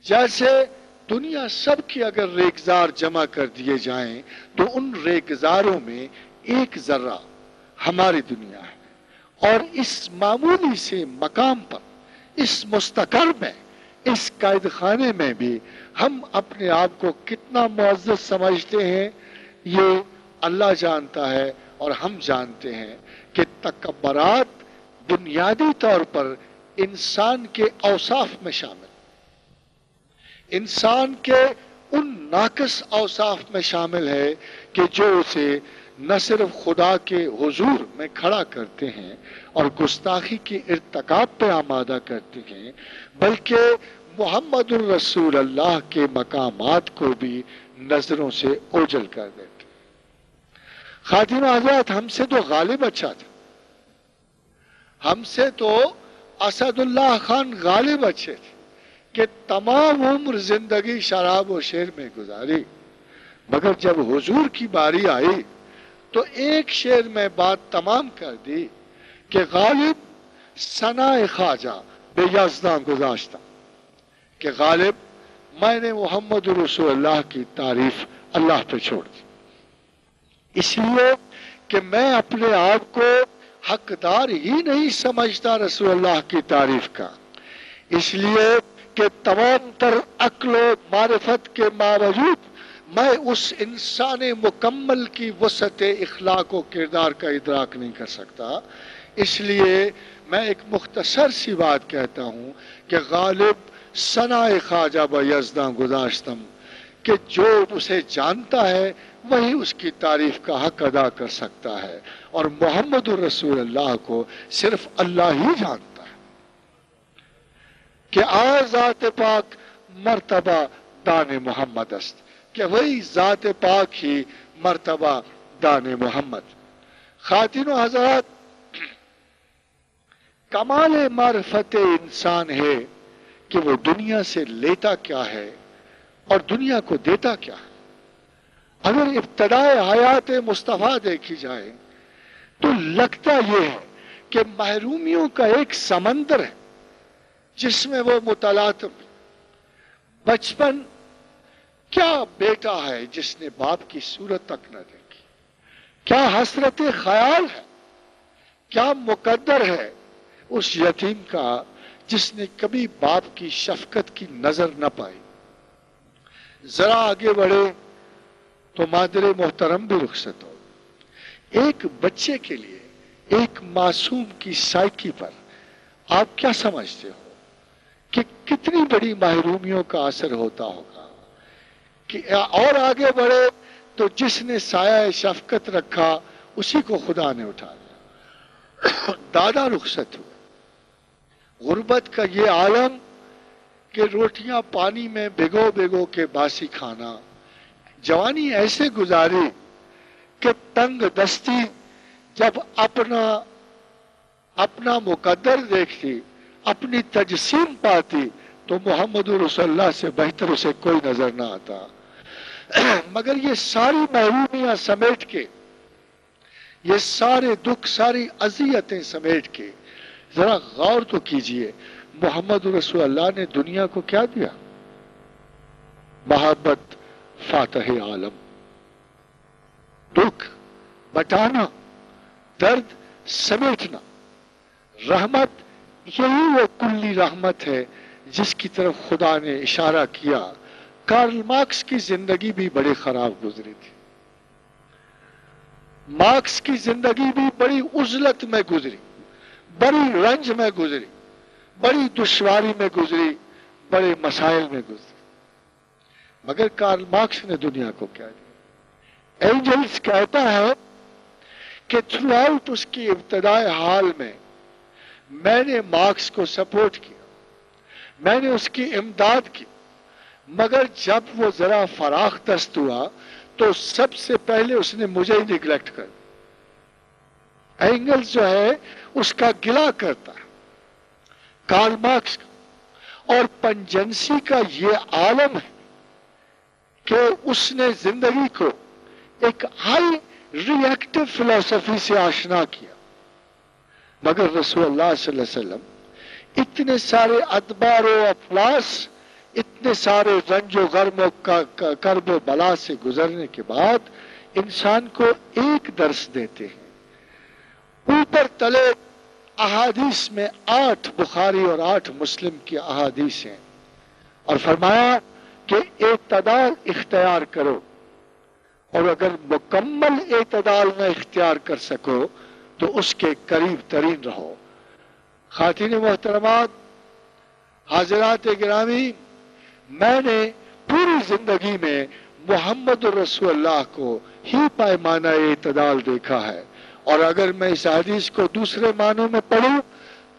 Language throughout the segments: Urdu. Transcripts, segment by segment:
جیسے دنیا سب کی اگر ریگزار جمع کر دیے جائیں تو ان ریگزاروں میں ایک ذرہ ہماری دنیا ہے، اور اس معمولی سے مقام پر، اس مستقر میں، اس قید خانے میں بھی ہم اپنے آپ کو کتنا معزز سمجھتے ہیں یہ اللہ جانتا ہے، اور ہم جانتے ہیں کہ تکبرات بنیادی طور پر انسان کے اوصاف میں شامل، انسان کے ان ناقص اوصاف میں شامل ہے کہ جو اسے نہ صرف خدا کے حضور میں کھڑا کرتے ہیں اور گستاخی کے ارتکاب پہ آمادہ کرتے ہیں، بلکہ محمد الرسول اللہ کے مقامات کو بھی نظروں سے اوجھل کر دیتے ہیں۔ خاتون حضرات، ہم سے تو غالب اچھا تھا، ہم سے تو اسد اللہ خان غالب اچھے تھے کہ تمام عمر زندگی شراب و شیر میں گزاری، مگر جب حضور کی باری آئی تو ایک شعر میں بات تمام کر دی کہ غالب ثنا خواجہ بے یزداں گذاشتہ، کہ غالب میں نے محمد رسول اللہ کی تعریف اللہ پہ چھوڑ دی، اس لیے کہ میں اپنے آپ کو حقدار ہی نہیں سمجھتا رسول اللہ کی تعریف کا، اس لیے کہ تمام تر عقل و معرفت کے باوجود میں اس انسان مکمل کی وسعت اخلاق و کردار کا ادراک نہیں کر سکتا، اس لیے میں ایک مختصر سی بات کہتا ہوں کہ غالب ثنا خواجہ با یزداں گذاشتم، کہ جو اسے جانتا ہے وہی اس کی تعریف کا حق ادا کر سکتا ہے، اور محمد الرسول اللہ کو صرف اللہ ہی جانتا ہے کہ ذات پاک مرتبہ دان محمد است، کہ وہی ذات پاک ہی مرتبہ دان محمد۔ خواتین و حضرات، کمال معرفت انسان ہے کہ وہ دنیا سے لیتا کیا ہے اور دنیا کو دیتا کیا ہے۔ اگر ابتدائے حیات مصطفیٰ دیکھی جائے تو لگتا یہ ہے کہ محرومیوں کا ایک سمندر ہے جس میں وہ متلاطم۔ بچپن کیا بیٹا ہے جس نے باپ کی صورت تک نہ دیکھی، کیا حسرت خیال ہے، کیا مقدر ہے اس یتیم کا جس نے کبھی باپ کی شفقت کی نظر نہ پائی۔ ذرا آگے بڑھے تو مادر محترم بھی رخصت ہو۔ ایک بچے کے لیے ایک معصوم کی سائیکی پر آپ کیا سمجھتے ہو کہ کتنی بڑی محرومیوں کا اثر ہوتا ہوگا؟ کہ اور آگے بڑھے تو جس نے سایہ شفقت رکھا اسی کو خدا نے اٹھا لیا۔ دادا رخصت ہوئے۔ غربت کا یہ عالم کہ روٹیاں پانی میں بھگو بھگو کے باسی کھانا، جوانی ایسے گزاری کہ تنگ دستی جب اپنا مقدر دیکھتی، اپنی تجسیم پاتی تو محمد رسول اللہ سے بہتر اسے کوئی نظر نہ آتا۔ مگر یہ ساری محرومیاں سمیٹ کے، یہ سارے دکھ، ساری اذیتیں سمیٹ کے ذرا غور تو کیجئے محمد رسول اللہ نے دنیا کو کیا دیا؟ محبت فاتح عالم، دکھ بٹانا، درد سمیٹنا، رحمت، یہی وہ کلی رحمت ہے جس کی طرف خدا نے اشارہ کیا۔ کارل مارکس کی زندگی بھی بڑی خراب گزری تھی، مارکس کی زندگی بھی بڑی عزلت میں گزری، بڑی رنج میں گزری، بڑی دشواری میں گزری، بڑے مسائل میں گزری، مگر کارل مارکس نے دنیا کو کیا دیا؟ اینجلز کہتا ہے کہ تھرو آؤٹ اس کی ابتدائی حال میں نے مارکس کو سپورٹ کیا، میں نے اس کی امداد کی، مگر جب وہ ذرا فراخ دست ہوا تو سب سے پہلے اس نے مجھے ہی نگلیکٹ کر دیا۔ اینگلز جو ہے اس کا گلہ کرتا ہے کارل مارکس کا، اور پنجنسی کا یہ عالم ہے کہ اس نے زندگی کو ایک ہائی ری ایکٹیو فلسفی سے آشنا کیا، مگر رسول اللہ صلی اللہ علیہ وسلم اتنے سارے ادبار و افلاس اتنے سارے رنج و غم و کرب و بلا سے گزرنے کے بعد انسان کو ایک درس دیتے ہیں۔ اوپر تلے احادیث میں 8 بخاری اور 8 مسلم کی احادیث ہیں، اور فرمایا کہ اعتدال اختیار کرو، اور اگر مکمل اعتدال نہ اختیار کر سکو تو اس کے قریب ترین رہو۔ خواتین محترمات، حاضرات گرامی، میں نے پوری زندگی میں محمد رسول اللہ کو ہی پیمانہ اعتدال دیکھا ہے، اور اگر میں اس حدیث کو دوسرے معنوں میں پڑھوں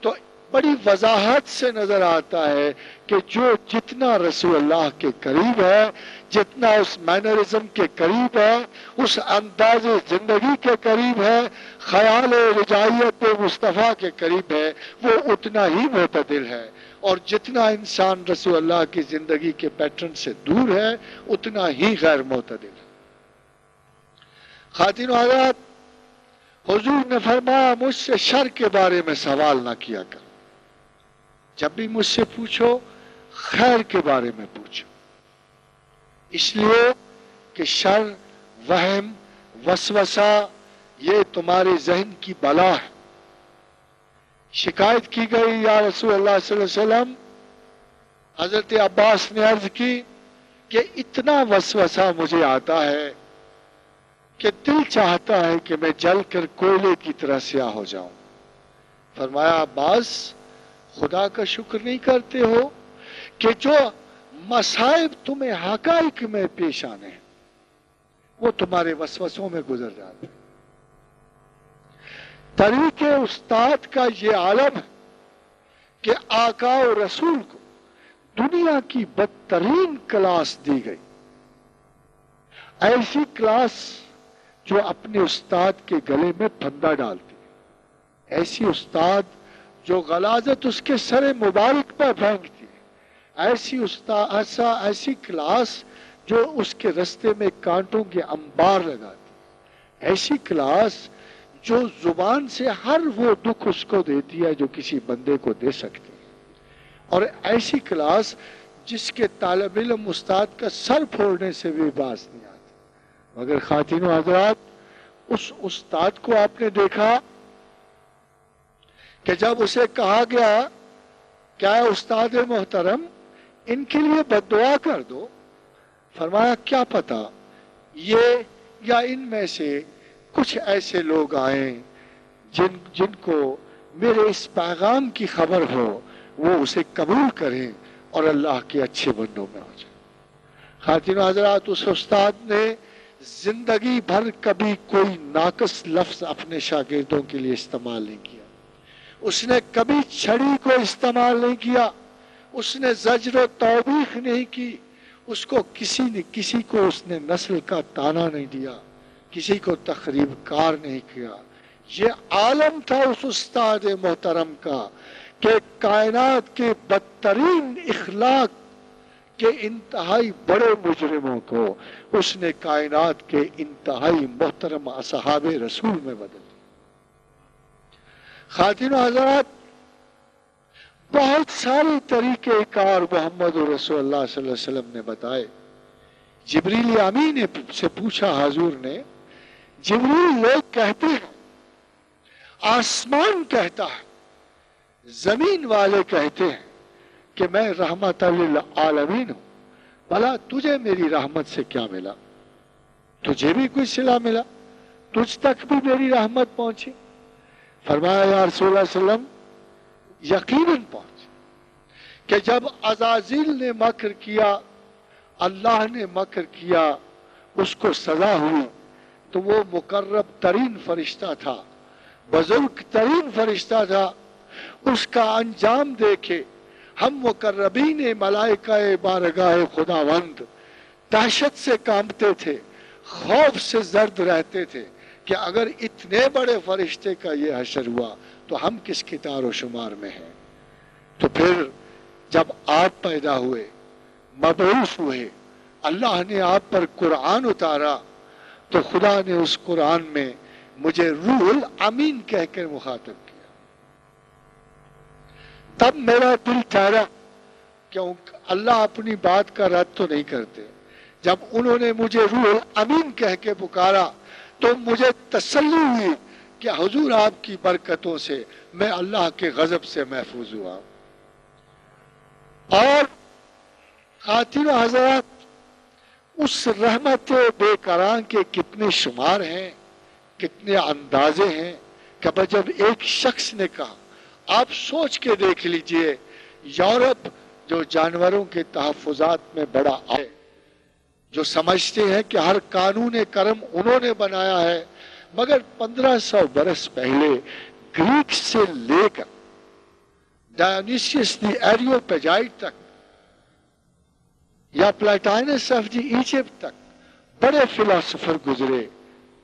تو بڑی وضاحت سے نظر آتا ہے کہ جو جتنا رسول اللہ کے قریب ہے، جتنا اس مینرزم کے قریب ہے، اس انداز زندگی کے قریب ہے، خیال رجائیت مصطفیٰ کے قریب ہے، وہ اتنا ہی معتدل ہے، اور جتنا انسان رسول اللہ کی زندگی کے پیٹرن سے دور ہے اتنا ہی غیر معتدل ہے۔ خواتین و حضرات، حضور نے فرمایا مجھ سے شر کے بارے میں سوال نہ کیا کر، جب بھی مجھ سے پوچھو خیر کے بارے میں پوچھو، اس لیے کہ شر، وہم، وسوسہ یہ تمہارے ذہن کی بلا ہے۔ شکایت کی گئی، یا رسول اللہ صلی اللہ علیہ وسلم، حضرت عباس نے عرض کی کہ اتنا وسوسہ مجھے آتا ہے کہ دل چاہتا ہے کہ میں جل کر کوئلے کی طرح سیاہ ہو جاؤں۔ فرمایا عباس، خدا کا شکر نہیں کرتے ہو کہ جو مصائب تمہیں حقائق میں پیش آنے ہیں وہ تمہارے وسوسوں میں گزر جاتے ہیں۔ طریق استاد کا یہ عالم ہے کہ آقا و رسول کو دنیا کی بدترین کلاس دی گئی، ایسی کلاس جو اپنے استاد کے گلے میں پھندا ڈالتی ہے، ایسی استاد جو غلاظت اس کے سر مبارک پر پھینکتی ہے، ایسی کلاس جو اس کے رستے میں کانٹوں کے انبار لگاتی ہے، ایسی کلاس جو زبان سے ہر وہ دکھ اس کو دیتی ہے جو کسی بندے کو دے سکتی ہے، اور ایسی کلاس جس کے طالب علم استاد کا سر پھوڑنے سے بھی باز نہیں آتی۔ مگر خواتین و حضرات، اس استاد کو آپ نے دیکھا کہ جب اسے کہا گیا کیا ہے استاد محترم ان کے لیے بد دعا کر دو، فرمایا کیا پتا یہ یا ان میں سے کچھ ایسے لوگ آئیں جن کو میرے اس پیغام کی خبر ہو، وہ اسے قبول کریں اور اللہ کے اچھے بندوں میں ہو جائیں۔ خواتین و حضرات، اس استاد نے زندگی بھر کبھی کوئی ناقص لفظ اپنے شاگردوں کے لیے استعمال نہیں کیا، اس نے کبھی چھڑی کو استعمال نہیں کیا، اس نے زجر و توبیخ نہیں کی، اس کو کسی کو اس نے نسل کا تانا نہیں دیا، کسی کو تخریب کار نہیں کیا۔ یہ عالم تھا اس استاد محترم کا کہ کائنات کے بدترین اخلاق کے انتہائی بڑے مجرموں کو اس نے کائنات کے انتہائی محترم اصحاب رسول میں بدل دیا۔ خواتین و حضرات، بہت سارے طریقے کار محمد رسول اللہ صلی اللہ علیہ وسلم نے بتائے۔ جبریل امین سے پوچھا حضور نے، جبریل لوگ کہتے ہیں، آسمان کہتا ہے، زمین والے کہتے ہیں کہ میں رحمت للعالمین ہوں، بھلا تجھے میری رحمت سے کیا ملا؟ تجھے بھی کوئی صلہ ملا؟ تجھ تک بھی میری رحمت پہنچی؟ فرمایا یا رسول اللہ صلی اللہ علیہ وسلم، یقیناً پہنچ کہ جب عزازیل نے مکر کیا، اللہ نے مکر کیا، اس کو سزا ہوئی، تو وہ مقرب ترین فرشتہ تھا، بزرگ ترین فرشتہ تھا، اس کا انجام دیکھے ہم مقربین ملائکہ بارگاہ خداوند دہشت سے کانپتے تھے، خوف سے زرد رہتے تھے کہ اگر اتنے بڑے فرشتے کا یہ حشر ہوا تو ہم کس کے دار و شمار میں ہیں۔ تو پھر جب آپ پیدا ہوئے، مبعوث ہوئے، اللہ نے آپ پر قرآن اتارا، تو خدا نے اس قرآن میں مجھے روح الامین کہہ کر مخاطب کیا۔ تب میرا دل ٹھہرا، کیوں اللہ اپنی بات کا رد تو نہیں کرتے. جب انہوں نے مجھے روح الامین کہہ کے پکارا تو مجھے تسلی ہوئی کہ حضور آپ کی برکتوں سے میں اللہ کے غضب سے محفوظ ہوا. اور خواتین و حضرات، اس رحمت بے قرار کے کتنے شمار ہیں، کتنے اندازے ہیں کہ جب ایک شخص نے کہا، آپ سوچ کے دیکھ لیجئے، یورپ جو جانوروں کے تحفظات میں بڑا ہے، جو سمجھتے ہیں کہ ہر قانون کرم انہوں نے بنایا ہے، مگر 1500 برس پہلے گریک سے لے کر ڈائونیسیس دی ایریوپیجائٹ تک یا پلاٹائنس آف دی ایجپٹ تک بڑے فلاسفر گزرے،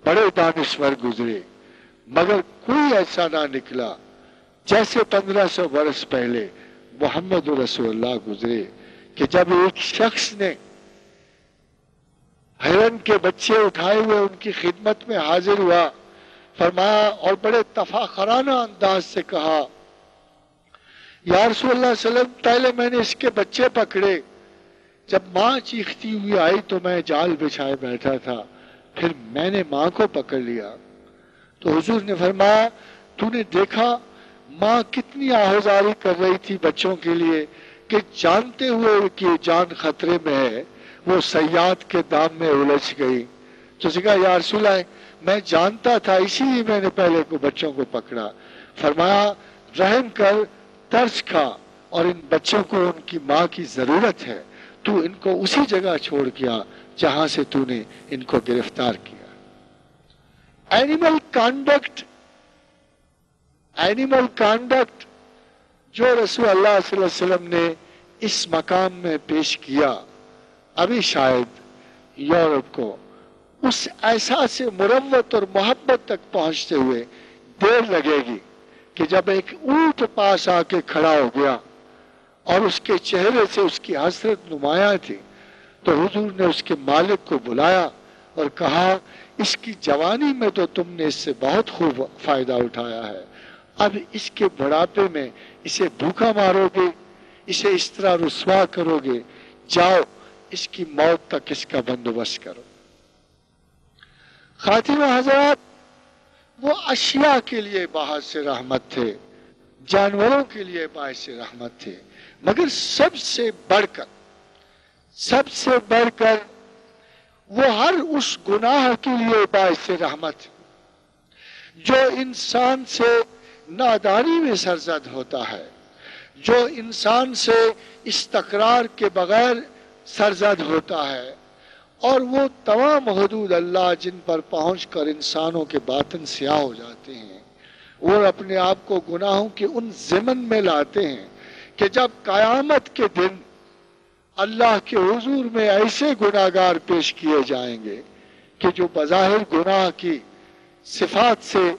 بڑے دانشور گزرے، مگر کوئی ایسا نہ نکلا جیسے 1500 برس پہلے محمد رسول اللہ گزرے، کہ جب ایک شخص نے ہرن کے بچے اٹھائے ہوئے ان کی خدمت میں حاضر ہوا، فرمایا اور بڑے تفاخرانہ انداز سے کہا، یا رسول اللہ صلی اللہ علیہ وسلم، پہلے میں نے اس کے بچے پکڑے، جب ماں چیختی ہوئی آئی تو میں جال بچھائے بیٹھا تھا، پھر میں نے ماں کو پکڑ لیا. تو حضور نے فرمایا، تو نے دیکھا ماں کتنی آہوزاری کر رہی تھی بچوں کے لیے، کہ جانتے ہوئے کہ جان خطرے میں ہے وہ صیاد کے دام میں الجھ گئی. تو کہا، یا رسول اللہ میں جانتا تھا، اسی لیے میں نے پہلے کو بچوں کو پکڑا. فرمایا، رحم کر، ترس کھا، اور ان بچوں کو ان کی ماں کی ضرورت ہے، تو ان کو اسی جگہ چھوڑ گیا جہاں سے تو نے ان کو گرفتار کیا. اینیمل کانڈکٹ جو رسول اللہ صلی اللہ علیہ وسلم نے اس مقام میں پیش کیا، ابھی شاید یورپ کو اس احساس مروت اور محبت تک پہنچتے ہوئے دیر لگے گی، کہ جب ایک اونٹ پاس آ کے کھڑا ہو گیا اور اس کے چہرے سے اس کی حسرت نمایاں تھی، تو حضور نے اس کے مالک کو بلایا اور کہا، اس کی جوانی میں تو تم نے اس سے بہت خوب فائدہ اٹھایا ہے، اب اس کے بڑھاپے میں اسے بھوکا مارو گے، اسے اس طرح رسوا کرو گے، جاؤ اس کی موت تک اس کا بندوبست کرو. خواتین و حضرات، وہ اشیاء کے لیے باعث سے رحمت تھے، جانوروں کے لیے باعث سے رحمت تھے، مگر سب سے بڑھ کر وہ ہر اس گناہ کے لیے باعث سے رحمت جو انسان سے نادانی میں سرزد ہوتا ہے، جو انسان سے استقرار کے بغیر سرزد ہوتا ہے، اور وہ تمام حدود اللہ جن پر پہنچ کر انسانوں کے باطن سیاہ ہو جاتے ہیں، وہ اپنے آپ کو گناہوں کے ان ضمن میں لاتے ہیں کہ جب قیامت کے دن اللہ کے حضور میں ایسے گناہگار پیش کیے جائیں گے کہ جو بظاہر گناہ کی صفات سے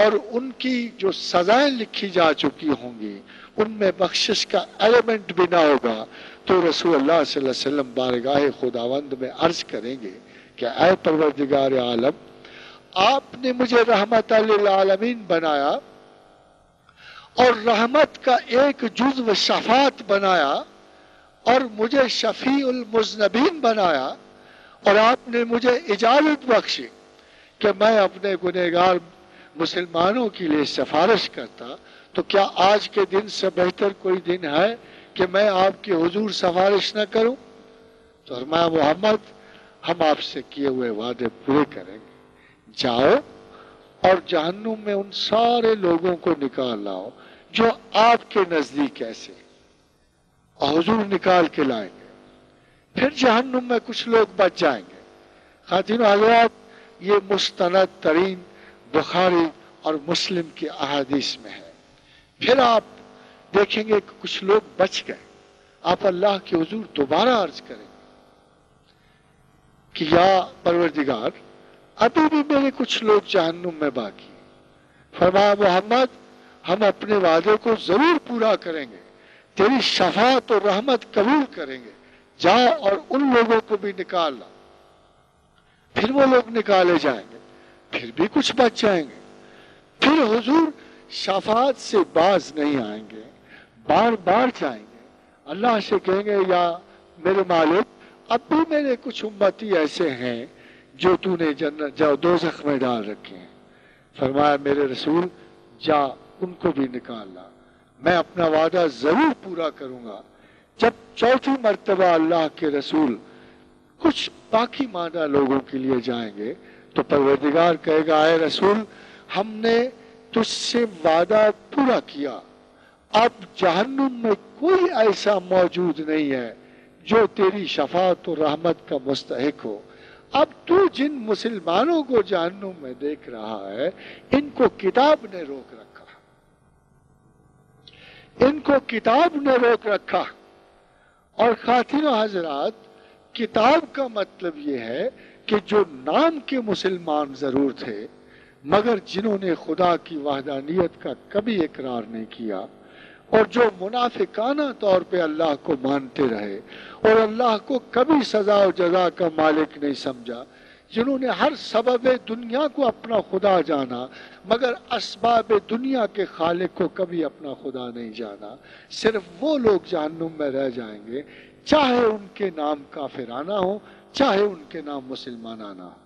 اور ان کی جو سزائیں لکھی جا چکی ہوں گی ان میں بخشش کا ایلیمنٹ بھی نہ ہوگا، تو رسول اللہ صلی اللہ علیہ وسلم بارگاہ خداوند میں عرض کریں گے کہ اے پروردگار عالم، آپ نے مجھے رحمت للعالمین بنایا اور رحمت کا ایک جزو شفاعت بنایا اور مجھے شفیع المذنبین بنایا، اور آپ نے مجھے اجازت بخشی کہ میں اپنے گنہگار مسلمانوں کے لیے سفارش کرتا، تو کیا آج کے دن سے بہتر کوئی دن ہے کہ میں آپ کے حضور سفارش نہ کروں؟ تو فرمایا، محمد ہم آپ سے کیے ہوئے وعدے پورے کریں گے، جاؤ اور جہنم میں ان سارے لوگوں کو نکال لاؤ جو آپ کے نزدیک ایسے، اور حضور نکال کے لائیں گے، پھر جہنم میں کچھ لوگ بچ جائیں گے. خواتین و حضرات، یہ مستند ترین بخاری اور مسلم کی احادیث میں ہے. پھر آپ دیکھیں گے کہ کچھ لوگ بچ گئے، آپ اللہ کے حضور دوبارہ عرض کریں کہ یا پروردگار، ابھی بھی میرے کچھ لوگ جہنم میں باقی. فرمایا، محمد ہم اپنے وعدے کو ضرور پورا کریں گے، تیری شفاعت اور رحمت قبول کریں گے، جا اور ان لوگوں کو بھی نکال لا. پھر وہ لوگ نکالے جائیں گے، پھر بھی کچھ بچ جائیں گے. پھر حضور شفاعت سے باز نہیں آئیں گے، بار بار جائیں گے اللہ سے کہیں گے یا میرے مالک اب بھی میرے کچھ امتی ایسے ہیں جو تو نے جنت جو دوزخ میں ڈال رکھے ہیں. فرمایا میرے رسول جا ان کو بھی نکال لا، میں اپنا وعدہ ضرور پورا کروں گا. جب چوتھی مرتبہ اللہ کے رسول کچھ باقی ماندہ لوگوں کے لیے جائیں گے تو پروردگار کہے گا اے رسول ہم نے تجھ سے وعدہ پورا کیا، اب جہنم میں کوئی ایسا موجود نہیں ہے جو تیری شفاعت و رحمت کا مستحق ہو. اب تو جن مسلمانوں کو جہنم میں دیکھ رہا ہے ان کو کتاب نے روک رکھا، ان کو کتاب نے روک رکھا. اور خواتین و حضرات کتاب کا مطلب یہ ہے کہ جو نام کے مسلمان ضرور تھے مگر جنہوں نے خدا کی وحدانیت کا کبھی اقرار نہیں کیا، اور جو منافقانہ طور پہ اللہ کو مانتے رہے اور اللہ کو کبھی سزا و جزا کا مالک نہیں سمجھا، جنہوں نے ہر سبب دنیا کو اپنا خدا جانا مگر اسباب دنیا کے خالق کو کبھی اپنا خدا نہیں جانا، صرف وہ لوگ جہنم میں رہ جائیں گے، چاہے ان کے نام کافرانہ ہو چاہے ان کے نام مسلمانانہ ہو.